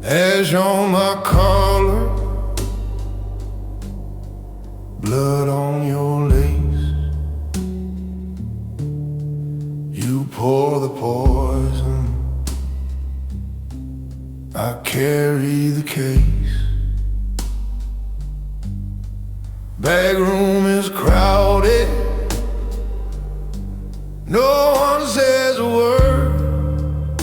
Ash on my collar, blood on your lace. You pour the poison, I carry the case. Back room is crowded, no one says a word,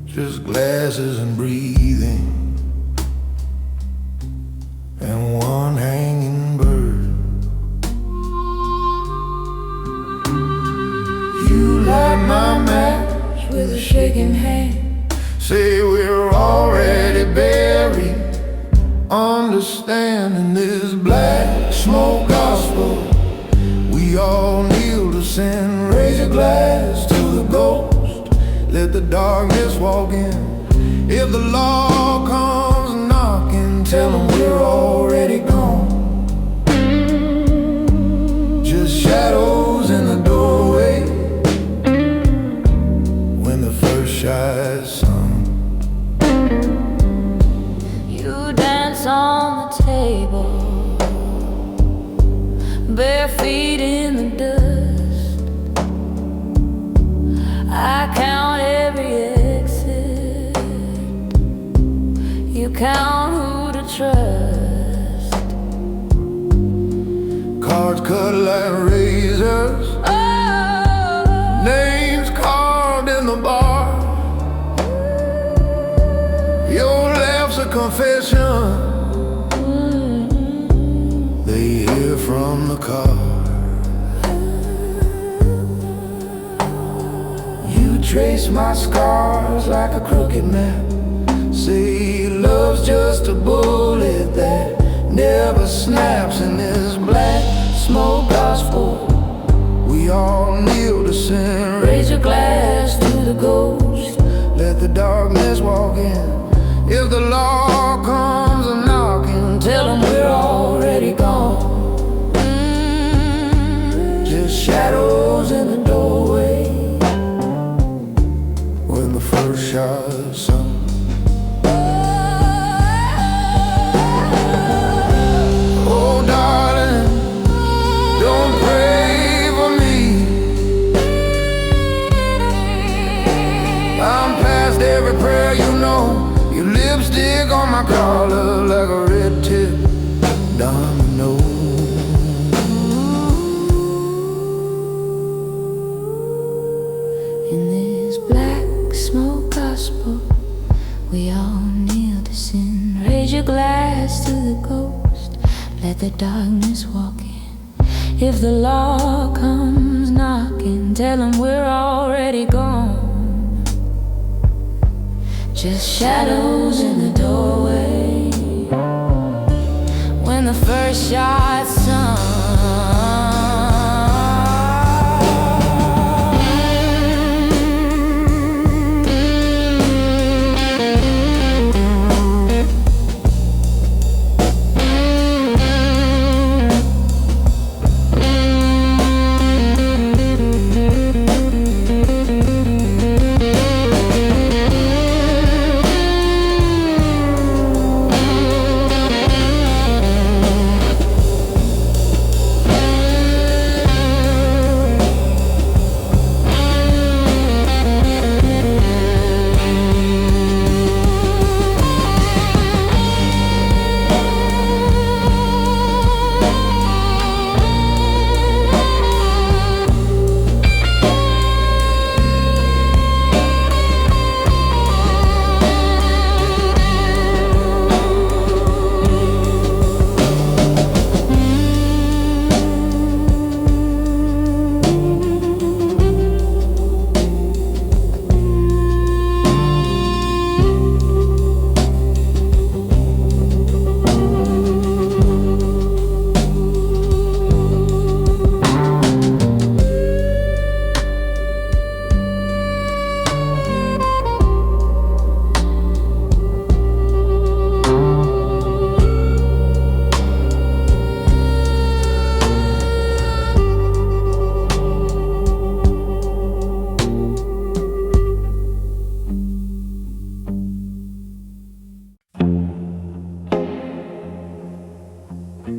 just glasses and breathing, and one hanging bird. You light my match with a shaking hand, say we're already buried. Understanding this black smoke gospel, we all kneel to sin. Raise your glass to the ghost, let the darkness walk in. If the law comes knocking, tell them we're already gone. Just shadows in the doorway when the first shot sung. You dance on the table, bare feet in the dust. I count every exit, you count who to trust. Cards cut like razors, names carved in the bar. Your laugh's a confession, they hear from the car. You trace my scars like a crooked map, say love's just a bullet that never snaps. In this black smoke gospel, we all kneel to sin. Raise your glass to the ghost, let the darkness walk in. If the law comes a knocking, tell them we're already gone. Just shadows in the doorway when the first shot sung. Oh darling, don't pray for me, I'm past every prayer, you know. Your lipstick on my collar like a red tip domino. In this black smoke gospel, we all kneel to sin. Raise your glass to the ghost, let the darkness walk in. If the law comes knocking, tell them we're already gone. Just shadows in the doorway when the first shot sung. Low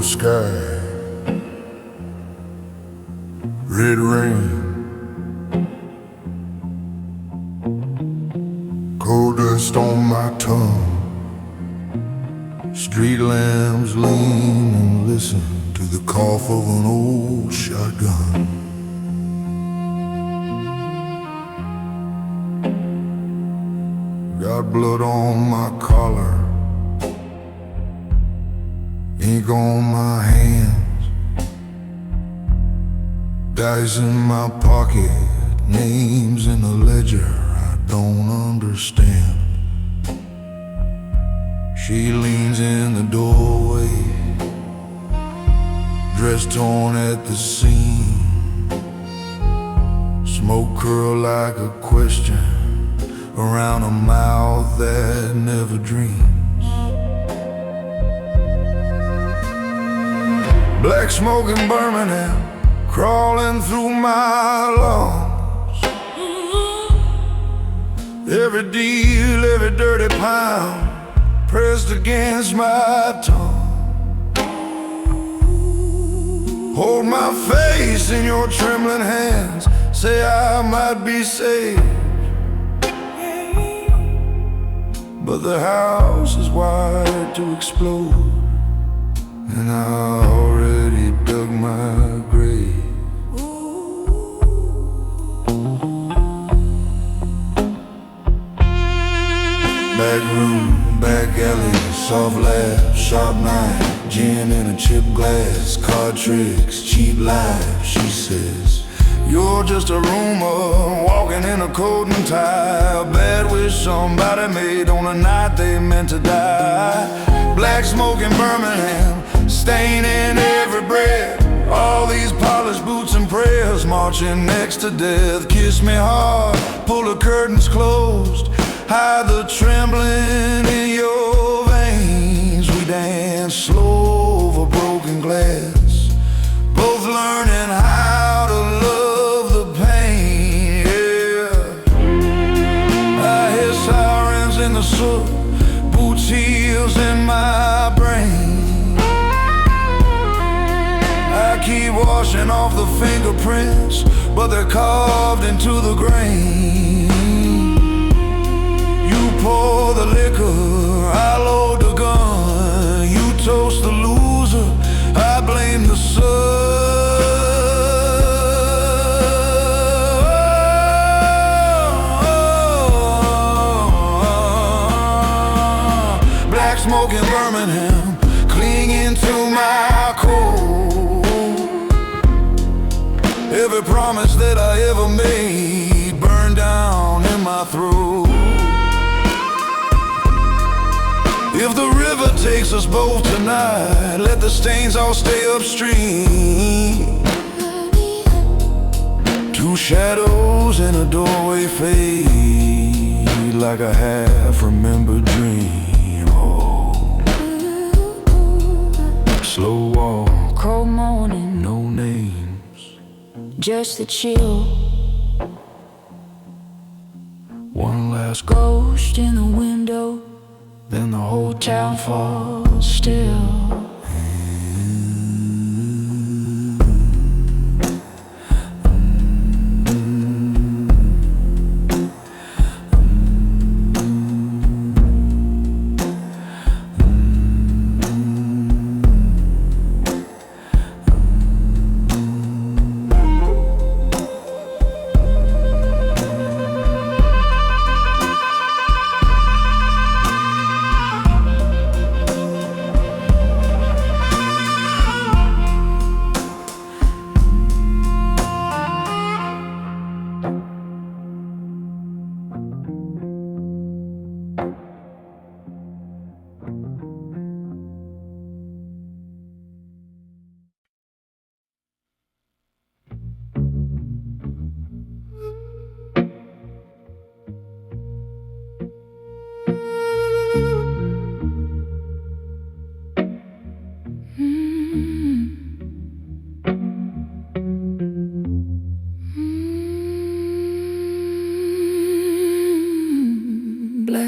sky, red rain, cold dust on my tongue. Street lamps lean and listen to the cough of an old shotgun. Got blood on my collar, ink on my hands, dice in my pocket, names in a ledger I don't understand. She leans in the doorway, dress torn at the seam, smoke curl like a question around a mouth that never dreams. Black smoke in Birmingham, crawling through my lungs. Every deal, every dirty pound pressed against my tongue. Hold my face in your trembling hands, say I might be saved. But the house is wired to explode, and I already dug my grave. Back room, back alley, soft laugh, sharp knife, gin in a chip glass, card tricks, cheap life, she says. You're just a rumor, walking in a coat and tie, a bad wish somebody made on a night they meant to die. Black smoke in Birmingham, staining every breath. All these polished boots and prayers marching next to death. Kiss me hard, pull the curtains closed, hide the trembling in your veins. We dance slow over broken glass, both learning how to love the pain, yeah. I hear sirens in the soot, boots, heels in my brain. I keep washing off the fingerprints, but they're carved into the grain. You pour the liquor, I load the gun. You toast the loser, I blame the sun. Black smoke in Birmingham, clinging to my coat. Every promise that I ever made burned down in my throat. If the river takes us both tonight, let the stains all stay upstream. Two shadows in a doorway fade like a half-remembered dream. Oh, slow walk, Cold morning, no names, just the chill. one last go, Ghost in the window, then the whole town falls still.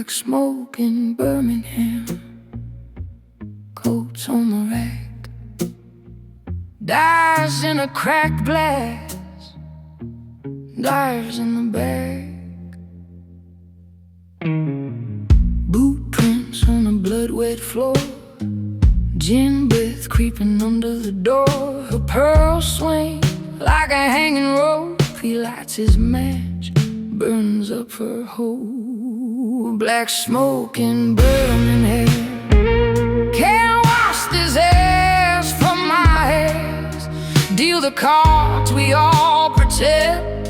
black smoke in Birmingham, coats on the rack, dies in a cracked glass, dives in the bag. Boot prints on the blood-wet floor, gin breath creeping under the door. Her pearls swing like a hanging rope. He lights his match, burns up her whole. Black smoke in Birmingham, can't wash this ash from my hands. Deal the cards we all pretend,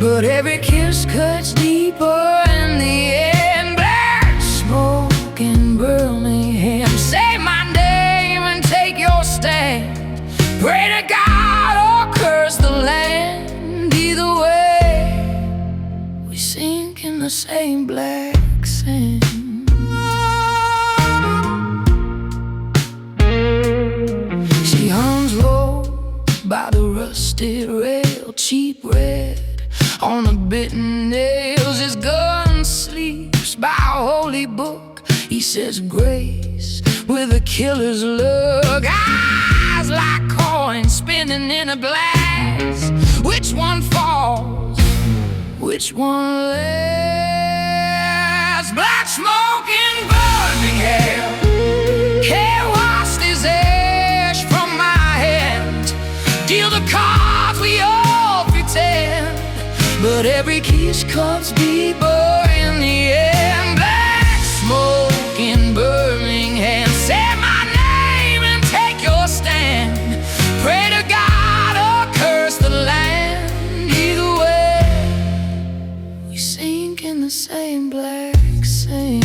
but every kiss cuts deeper in the end. Black smoke in Birmingham, say my name and take your stand. Pray to God or curse the land. Either way, we sink in the same black sand. She hums low by the rusted rail, cheap red on the bitten nails. His gun sleeps by a holy book. He says grace with a killer's look. Eyes like coins spinning in a blast. Which one falls? Which one lasts? Black smoke in Birmingham, can't wash this ash from my hand. Deal the cards we all pretend, but every kiss cuts deeper in the end. Black smoke in Birmingham, say my name and take your stand. Pray to God or curse the land. Either way, we sink in the same black sand.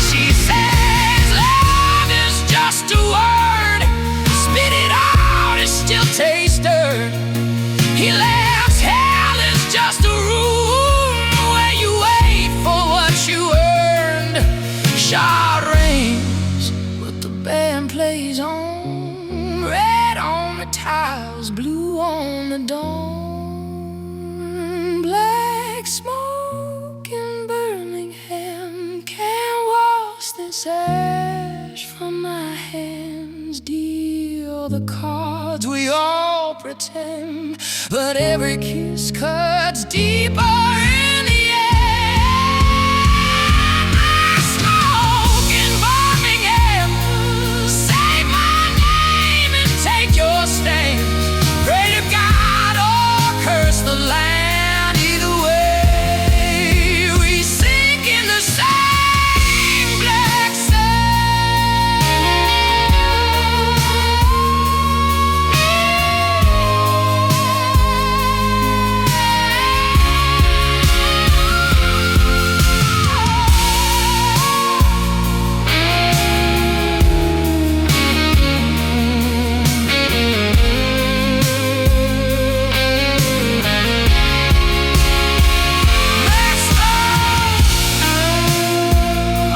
She says love is just a word, spit it out, it still tastes dirt. He laughs, hell is just a room where you wait for what you earned. Shot rings, but the band plays on. Red on the tiles, blue on the dawn. Black smoke in Birmingham, can't wash this ash from my hands. Deal the cards we all pretend, but every kiss cuts deeper in the end. Smoke in Birmingham, say my name and take your stand. Pray to God or curse the land. Either way, we sink in the same black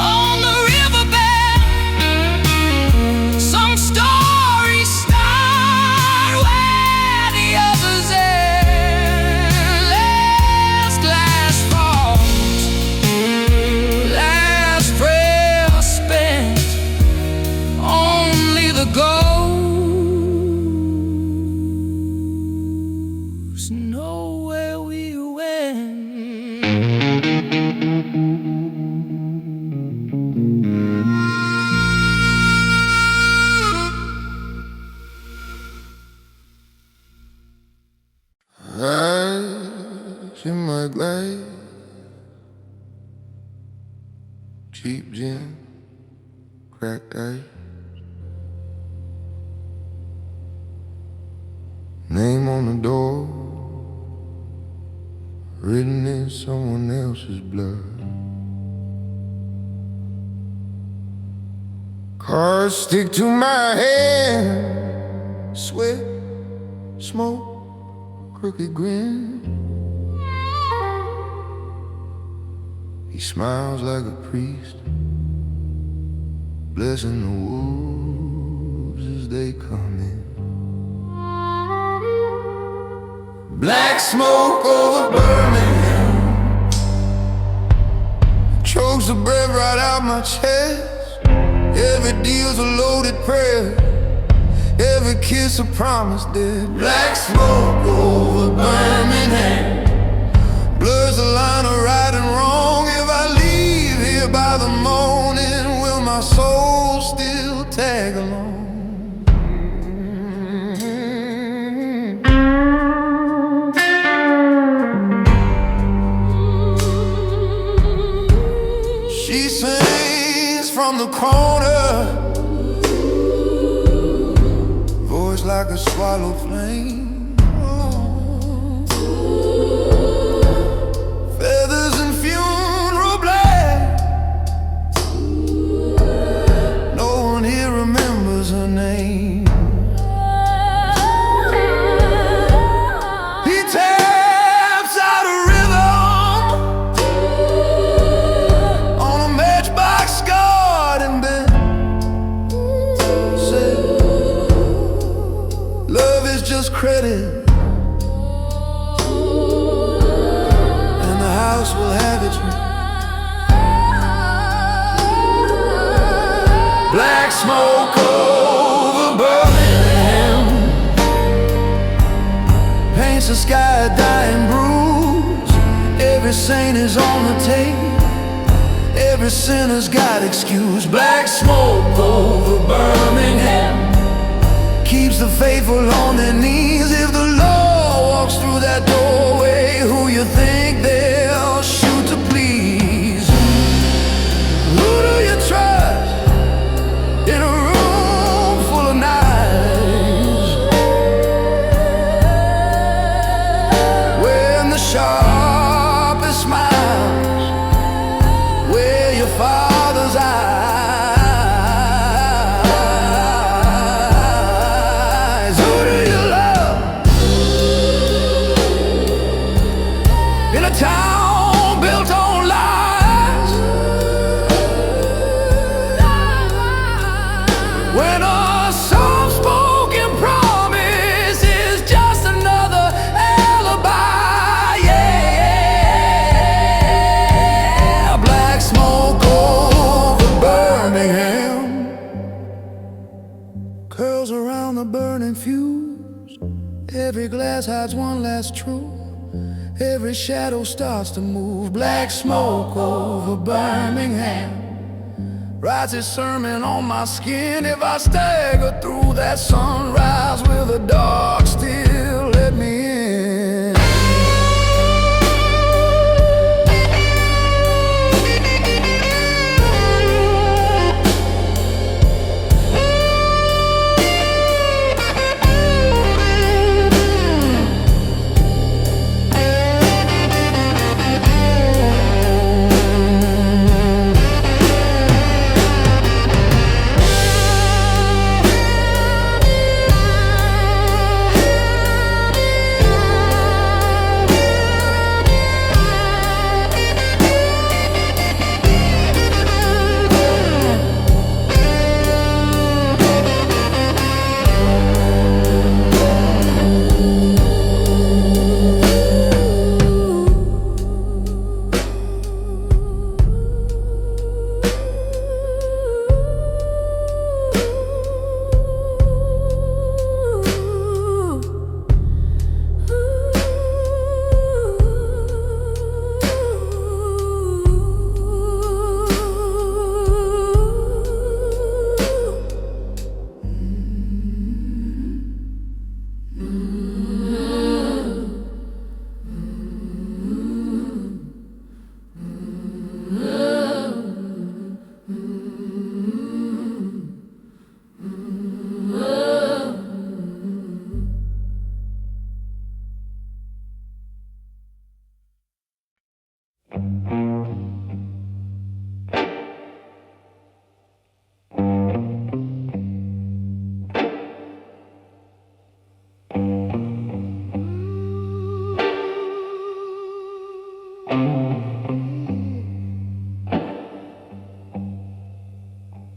on the riverbed. Some stories start where the others end. Last glass falls, last prayer spent. Only the ghosts know where we went. Ice in my glass, cheap gin, cracked ice. Name on the door, written in someone else's blood. Cards stick to my hand, sweat, smoke, crooked grin. He smiles like a priest, blessing the wolves as they come in. Black smoke over Birmingham chokes the breath right out my chest. Every deal's a loaded prayer, every kiss a promise dead. Black smoke over Birmingham blurs the line of right and wrong. If I leave here by the morning, will my soul still tag along? She sings from the corner, voice like a swallowed flame. Feathers and funeral black, no one here remembers her name. He taps out a rhythm on a matchbox garden bed. Said, love is just credit, and the house will have its rent. Black smoke over Birmingham paints the sky a dying bruise. Every saint is on the tape, every sinner's got excuse. Black smoke over Birmingham keeps the faithful on their knees. If the law walks through that doorway, who you think they'll shoot to please? Who do you trust in a room full of knives, when the sharpest smiles where your father's eyes? Who do you love in a town built on lies, when a soft-spoken promise is just another alibi? Yeah, black smoke over Birmingham curls around the burning fuse. Every glass hides one last truth, every shadow starts to move. Black smoke over Birmingham writes his sermon on my skin. If I stagger through that sunrise, will the dark still let me in?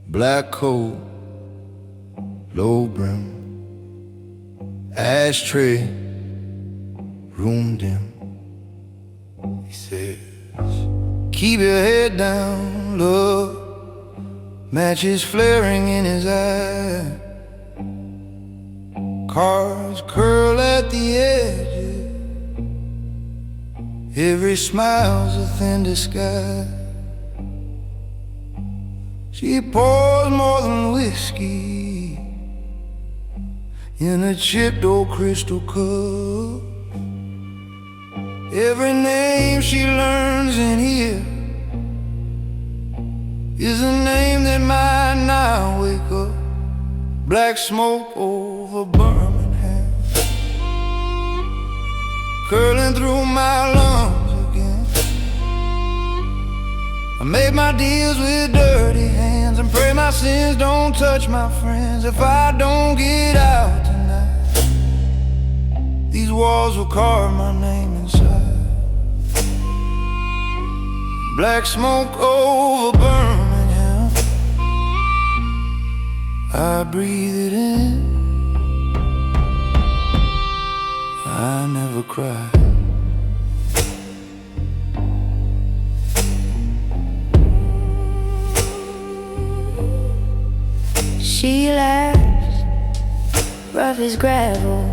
Black coat, low brim, ashtray, room dim. He says, keep your head down, love. Matches flaring in his eye. Cars curl at the edges. Every smile's a thin disguise. She pours more than whiskey in a chipped old crystal cup. Every name she learns in here is a name that might not wake up. Black smoke over Birmingham, curling through my lungs again. I make my deals with dirty hands and pray my sins don't touch my friends. If I don't get out tonight, these walls will carve my name inside. Black smoke over Birmingham, I breathe it in. I never cry. She laughs, rough as gravel,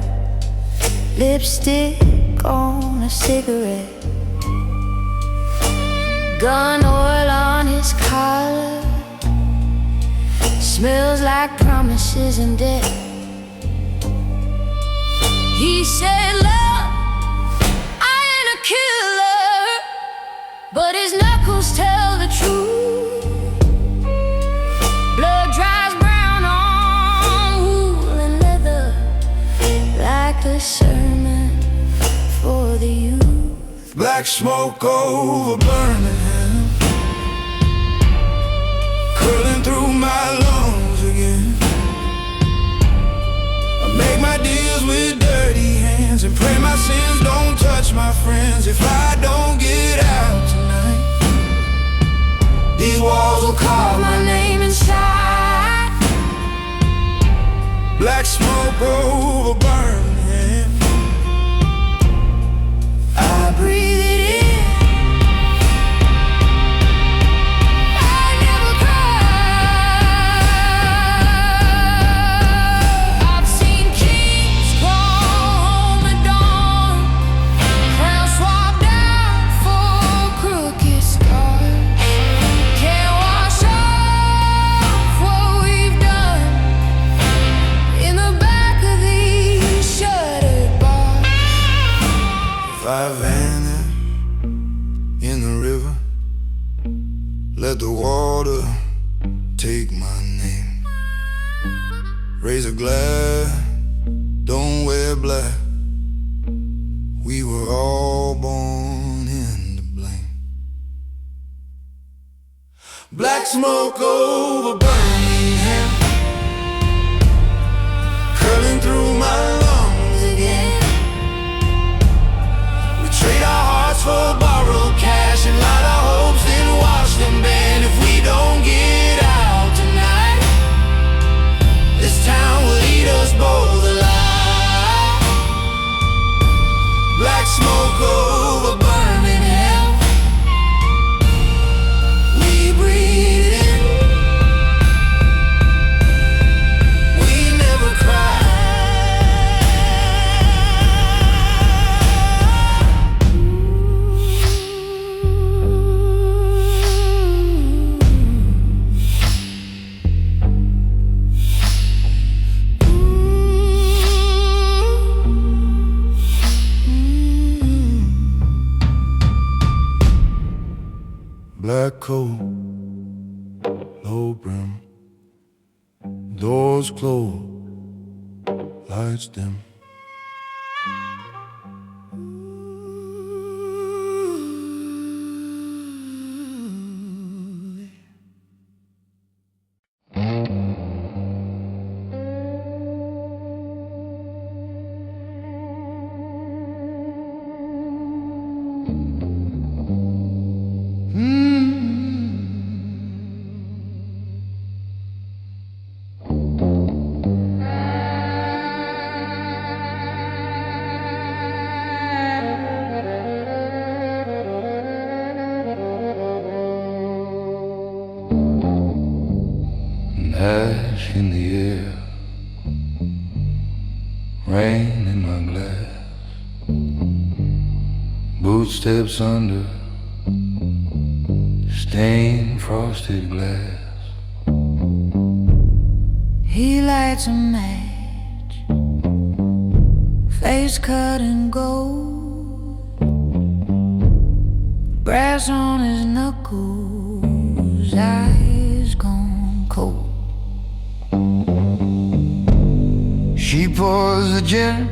lipstick on a cigarette, gun oil on his collar, smells like promises and debt. He said, love, I ain't a killer, but his knuckles tell the truth. Blood dries brown on wool and leather, like a sermon for the youth. Black smoke over Birmingham, curling through my lungs again. I make my deals with dirty hands and pray my sins don't touch my friends. If I don't get out tonight, these walls will carve my name inside. Black smoke over Birmingham, I breathe it in. I never cry. I've seen kings crawl at dawn, crowns swapped out for crooked scars. Can't wash off what we've done in the back of these shuttered bars. If I vanish in the river, let the water take my name. Raise a glass, don't wear black. We were all born in the blame. Black smoke over Birmingham, curling through my lungs again. We trade our hearts for borrowed cash and light our hopes in Washington band. If we don't get out tonight, this town will eat us both alive. Black smoke over Birmingham, we breathe in. We never cry. Black coat, low brim, doors closed, lights dim. in the air, rain in my glass, boot steps under stained frosted glass. He lights a match, face cut in gold, brass on his knuckles, eyes gone cold. She pours the gin,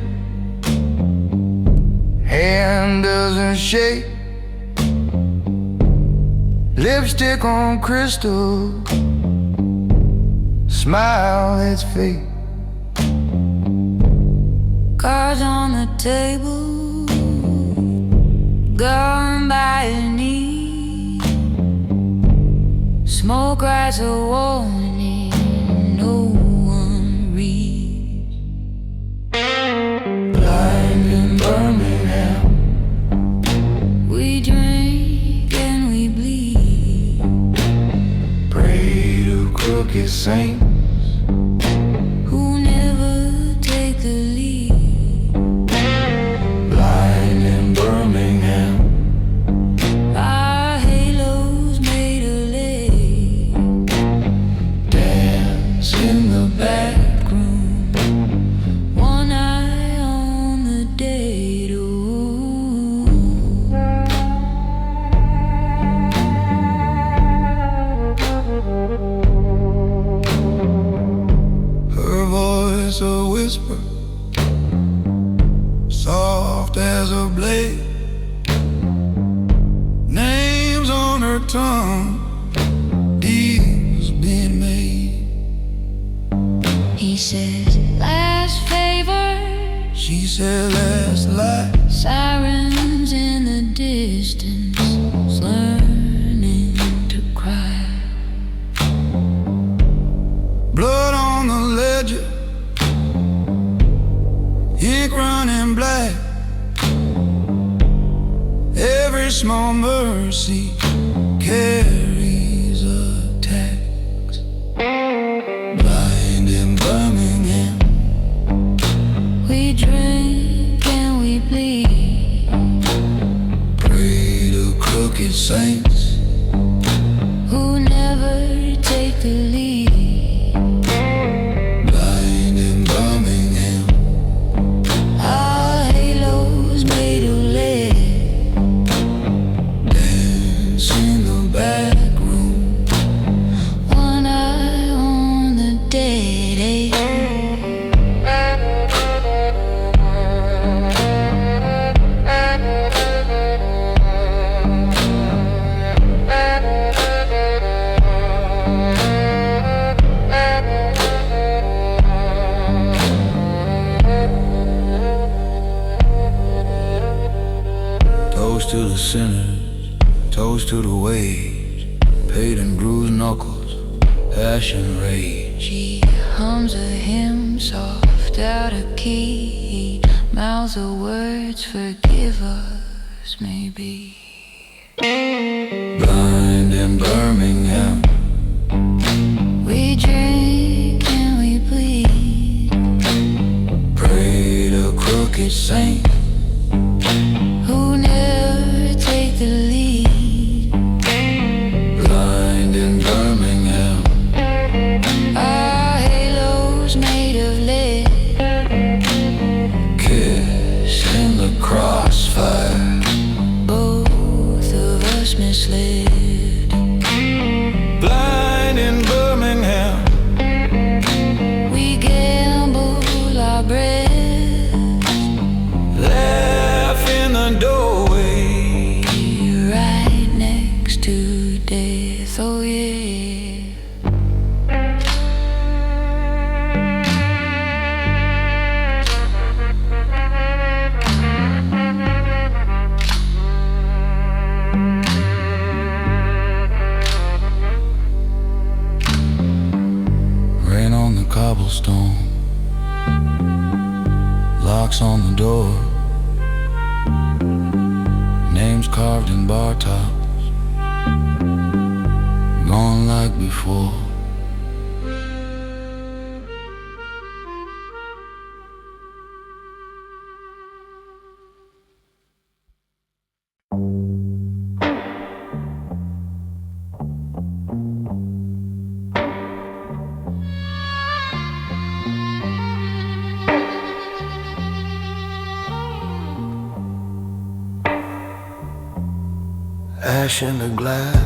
hand doesn't shake, lipstick on crystal, smile that's fake. Cards on the table, gone by his knee, smoke writes a warning no one reads. Blind in Birmingham, We drink and we bleed, pray to crooked saints, who never take the lead. blind in Birmingham, Our halos made of lead, dance in the back room, one eye on the date. Ooh. her voice a whisper, soft as a blade, names on her tongue, deals being made. He says, last favor, She said last light, sirens in the distance, learning to cry. blood on the ledger, ink running black, every small mercy carries a tax. Blind in Birmingham, We drink and we bleed, pray to crooked saints, who never take the lead. blind in Birmingham, Our halos made of lead, dance in the back room, one eye on the dead. toast to the sinners, toast to the wage, paid in bruised knuckles, ash and rage. She hums a hymn soft out of key, mouths of words, forgive us, maybe. Blind in Birmingham, We drink and we bleed, pray to crooked saints, who never take the lead. blind in Birmingham, Our halos made of lead, kiss in the crossfire, both of us misled. blind in Birmingham, We gamble our breath, laugh in the doorway, right next to death. Oh yeah. rain on the cobblestone, locks on the door, names carved in bar tops, gone like before. Ash in the glass,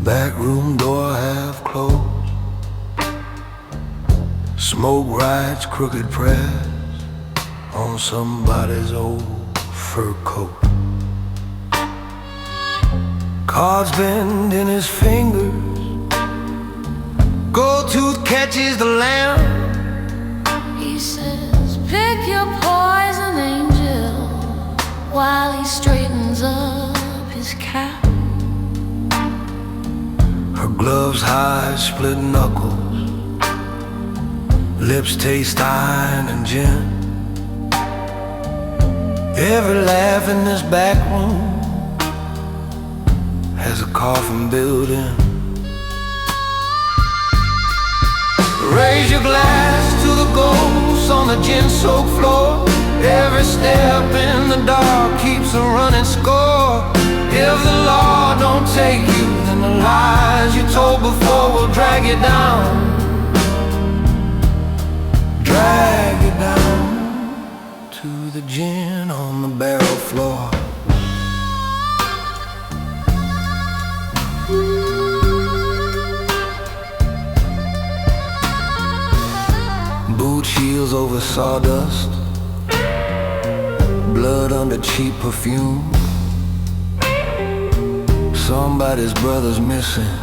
back room door half closed. Smoke rides crooked prayers on somebody's old fur coat. Cards bend in his fingers, gold tooth catches the lamp. He says, pick your poison, angel, while he straightens up his cap. Her gloves hide split knuckles, lips taste iron and gin. Every laugh in this back room has a coffin built in. Raise your glass to the ghosts on the gin-soaked floor. Every step in the dark keeps a running score. If the law don't take you, then the lies you told before will drag you down. Drag you down to the gin on the barrel floor. Boot heels over sawdust, blood under cheap perfume. Somebody's brother's missing,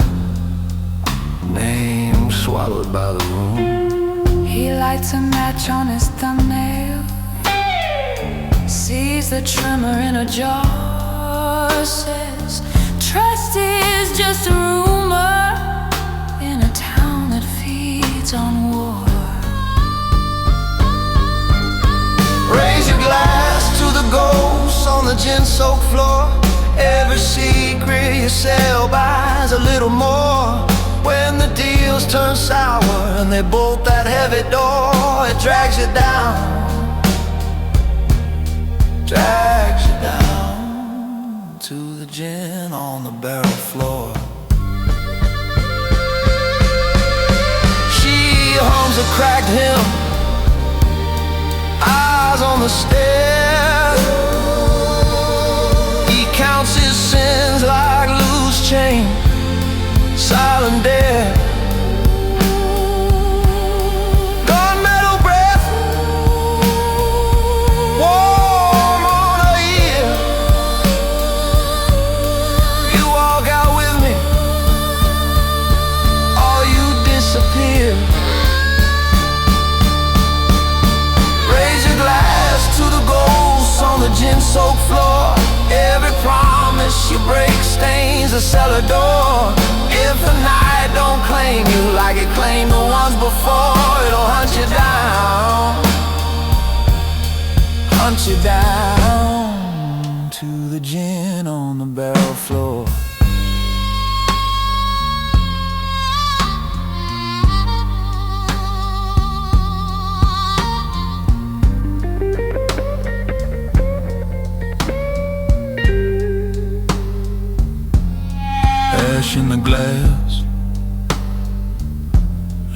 name swallowed by the room. He lights a match on his thumbnail, sees the tremor in a jar, says, trust is just a rumor in a town that feeds on war. Raise your glass to the ghosts on the gin-soaked floor. Every secret you sell buys a little more. When the deals turn sour and they bolt that heavy door, it drags you down, drags you down to the gin on the barrel floor. She hums a cracked hymn, eyes on the stairs. He counts his sins like loose change, silent death. Gunmetal breath, warm on her ear. You walk out with me, or you disappear. Raise your glass to the ghosts on the gin-soaked floor. Every promise you break stains the cellar door. If the night don't claim you like it claimed the ones before, it'll hunt you down, hunt you down to the gin on the barrel floor. Ash in the glass,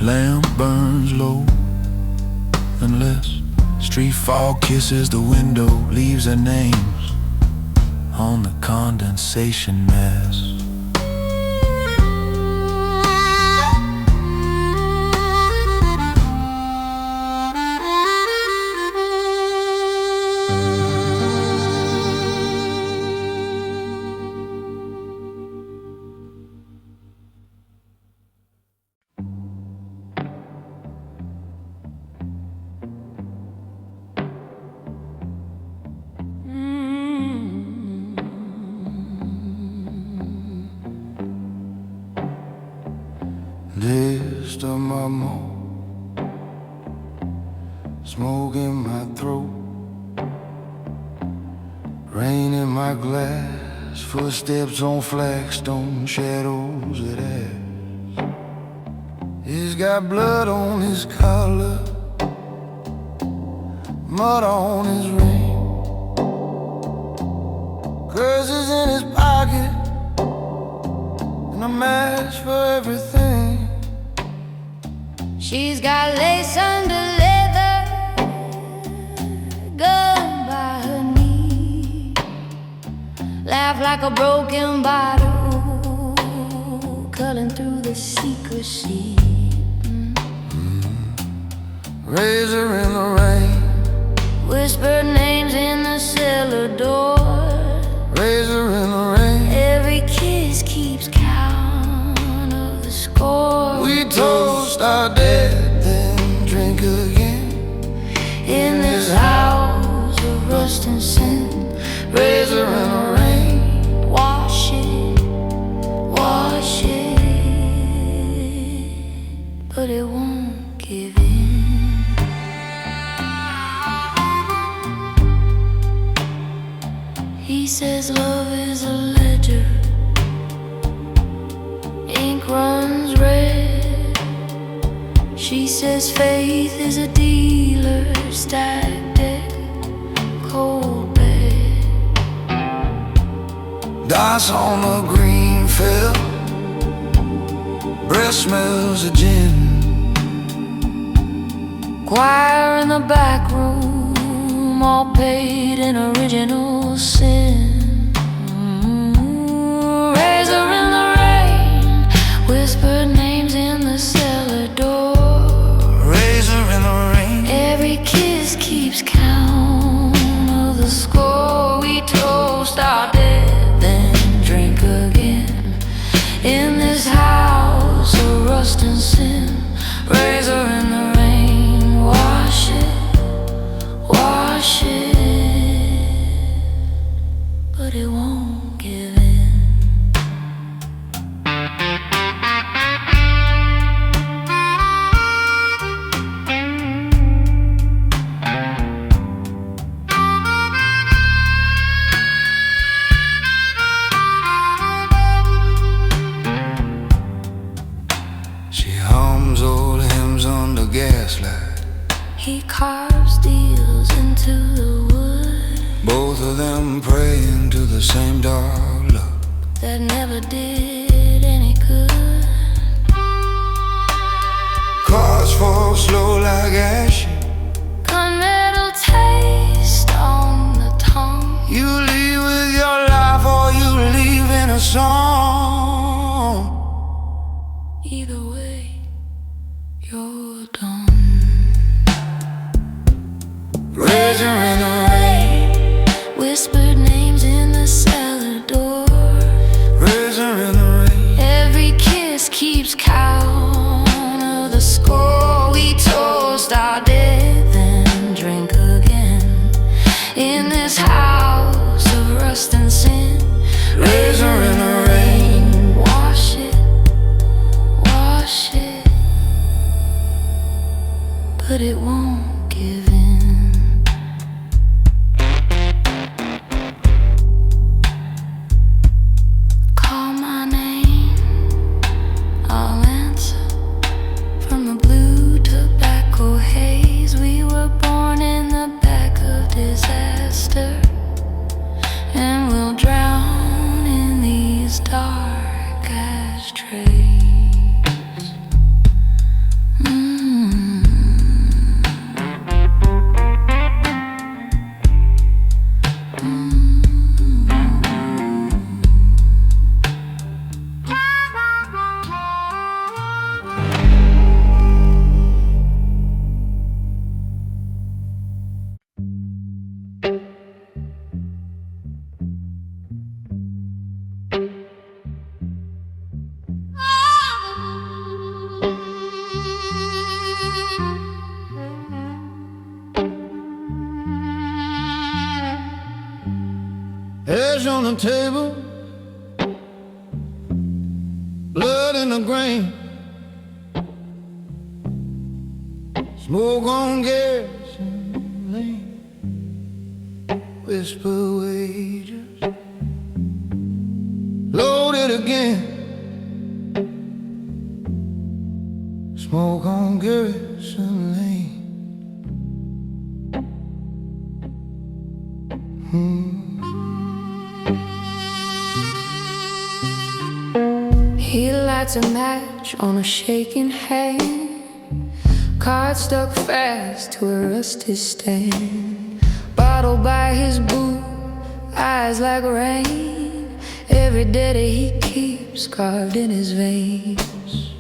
lamp burns low, unless street fog kisses the window, leaves their names on the condensation mass. List of my moan, smoke in my throat, rain in my glass, footsteps on flagstone, shadows that ash. He's got blood on his collar, mud on his ring, curses in his pocket, and a match for everything. She's got lace under leather, gun by her knee, like a broken bottle, cutting through the secrecy. Razor in the rain, Whispered names in the cellar door. razor in the rain. Every kiss keeps count of the score. We toast our dead, then drink again. In this house of rust and sin, Razor in the rain, wash it, but it won't give in. He says love is a ledger, ink runs red. She says faith is a dealer, stacked deck, cold bed. dice on the green field, breath smells of gin. Choir in the back room, all paid in original sin. Razor in the rain, whispered names in the cellar door. Razor in the rain, Every kiss keeps count of the score. We toast our dead, then drink again. In this house of rust and sin, razor in the rain, wash it, but it won't give in. she hums old hymns under gaslight. He carves deals into the wood Both of them praying to the same dark look. that never did any good. Cars fall slow like ash. Gunmetal taste on the tongue. You leave with your life or you leave in a song. Either way, you're done. Razor in the rain, Whispered names in the cellar door. razor in the rain. Every kiss keeps count of the score. We toast our dead, then drink again. In this house of rust and sin, Razor in the rain, wash it, but it won't give in. Call my name, I'll answer. From the blue tobacco haze, we were born in the back of disaster, and we'll drown in these dark ashtrays. Edge on the table, blood in the grain, smoke on gasoline, whisper wages, loaded again, smoke on gasoline. He lights a match on a shaking hand, card stuck fast to a rusty stand. Bottle by his boot, eyes like rain. every day he keeps carved in his veins.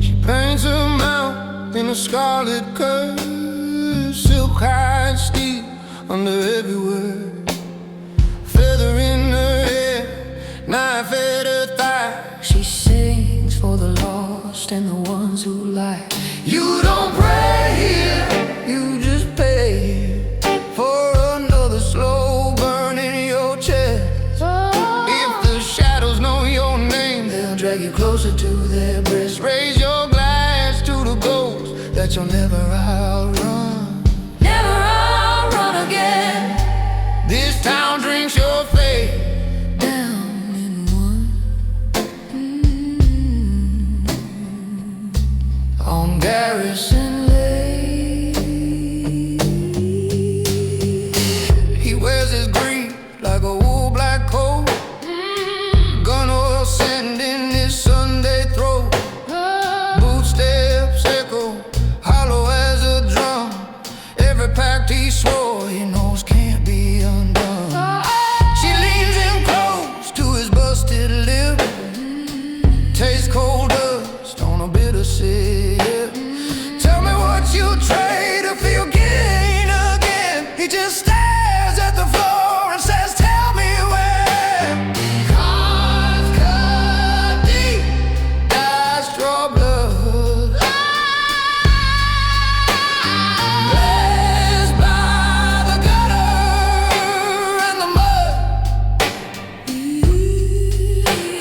She paints her mouth in a scarlet curve, silk hide steel under every word, feather in her hair, knife at her thigh. She sings for the lost and the ones who lie. You don't pray here, you just pay here for another slow burn in your chest. If the shadows know your name, they'll drag you closer to their breast. Raise your glass to the ghost that you'll never outrun. Never outrun again. This town drinks your fate Down in one. on Garrison Lane. He wears his grief like a wool black coat, gun oil sand in his Sunday throat. Boot steps echo hollow as a drum. Every pact he swore he knows can't be undone. She leans in close to his busted lip, tastes cold dust on a bitter sip. Tell me what you trade to feel gain again. He just stares at the floor and says, tell me where. Cards cut deep, dyes draw blood. Blessed by the gutter and the mud.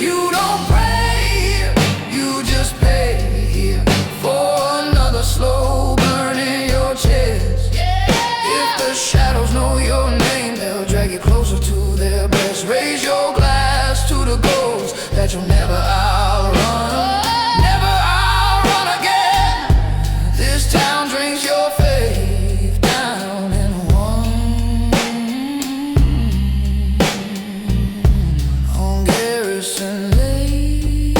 You don't pray here, you just pay here for another slow burn in your chest. If the shadows know your name, they'll drag you closer to their breast. Raise your glass to the ghost that you'll never outrun. Never outrun again. This town drinks your faith down in one. On Garrison Lane.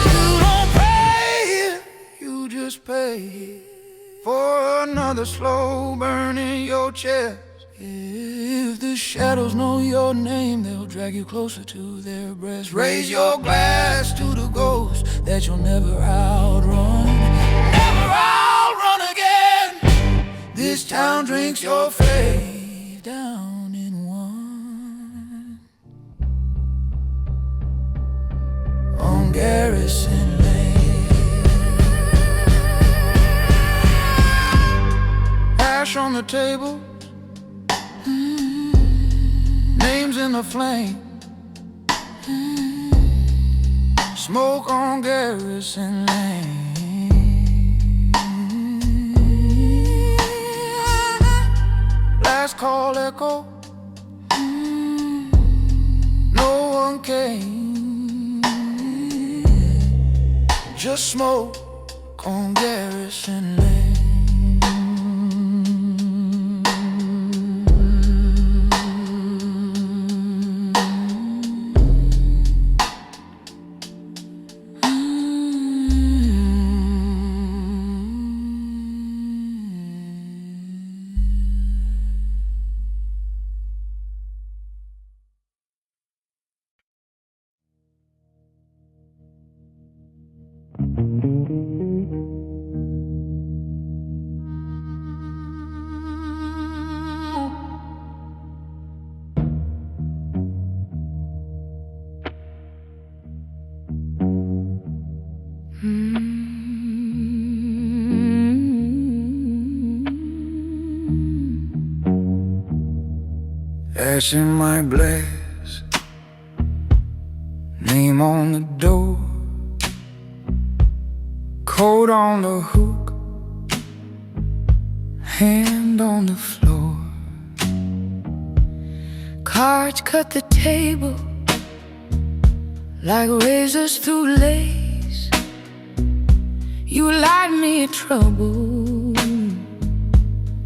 You don't pray here, you just pay for another slow burn in your chest. If the shadows know your name, they'll drag you closer to their breast. Raise your glass to the ghost that you'll never outrun. Never outrun again. This town drinks your faith down in one. On Garrison Lane. Ash on the table, names in the flame, smoke on Garrison Lane. Last call echo, no one came, just smoke on Garrison Lane. Ash in my glass, name on the door, coat on the hook, hand on the floor. Cards cut the table like razors through lace. You light me trouble,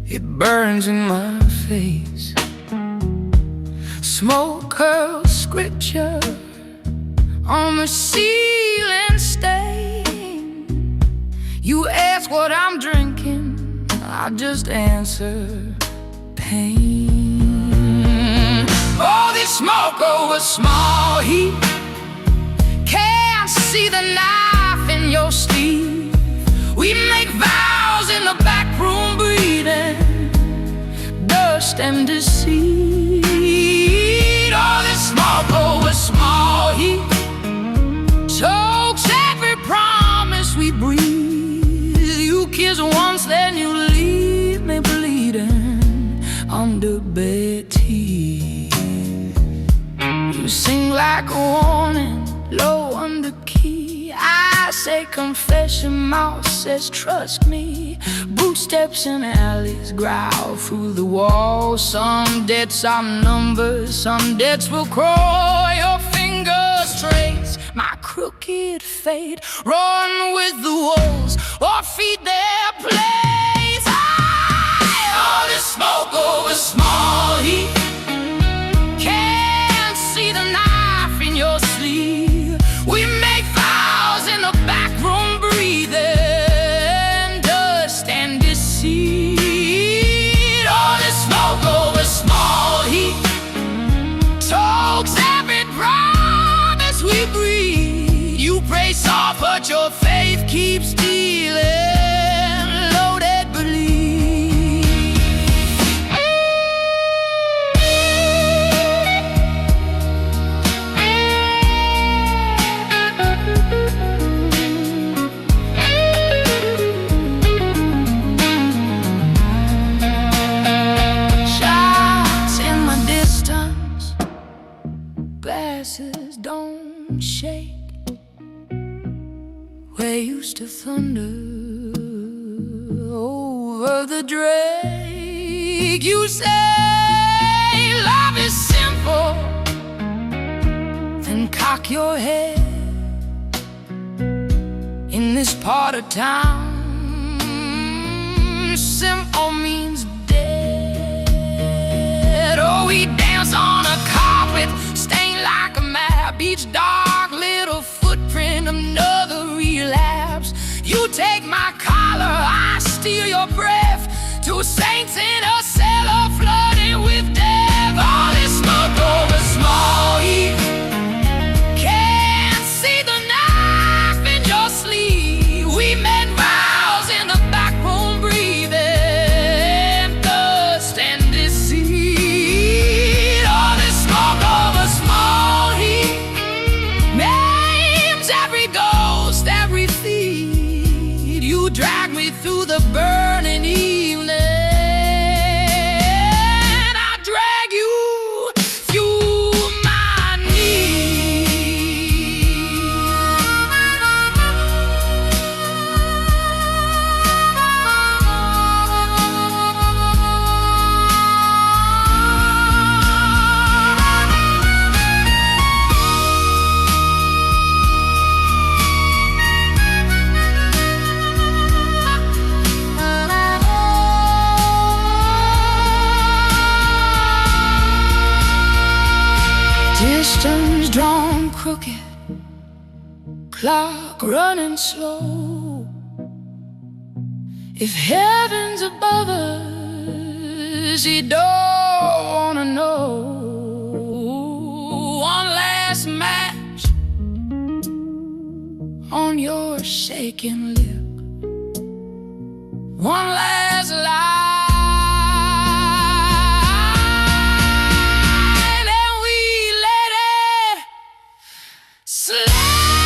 it burns in my face. Smoke curls scripture on the ceiling stain. You ask what I'm drinking, I just answer pain. All this smoke over small heat, can't see the knife in your sleeve. We make vows in the back room, breathing dust and deceit. All this smoke over small heat chokes every promise we breathe. You kiss once, then you leave me bleeding under bed teeth. You sing like a warning, low under key. I say confession, mouth says trust me. Boot steps in alleys growl through the walls. Some debts are numbers, some debts will crawl. Your fingers trace my crooked fate, run with the wolves or feed their plays. All this smoke over small heat, can't see the knife in your sleeve. We make vows in the back room, breathing dust and deceit. All this smoke over small heat chokes every promise we breathe. You pray soft, but your faith keeps stealing loaded belief. Shots in my distance, glasses don't shake. Where used to thunder over the Drake. You say love is simple, then cock your head. In this part of town, simple means dead. Oh, we dance on a carpet stained like a map. Each dark little footprint, another relapse. You take my collar, I steal your breath. Two saints in a cellar flooded with death. All this smoke over small heat, can't see the knife in your sleeve. We made vows in the back room, breathing dust and deceit. All this smoke over small heat names every ghost, every thief. You drag me through the burning evening, I drag you through my distance drawn crooked, clock running slow. If heaven's above us, you don't wanna know. One last match on your shaking lip, one last lie. Slide.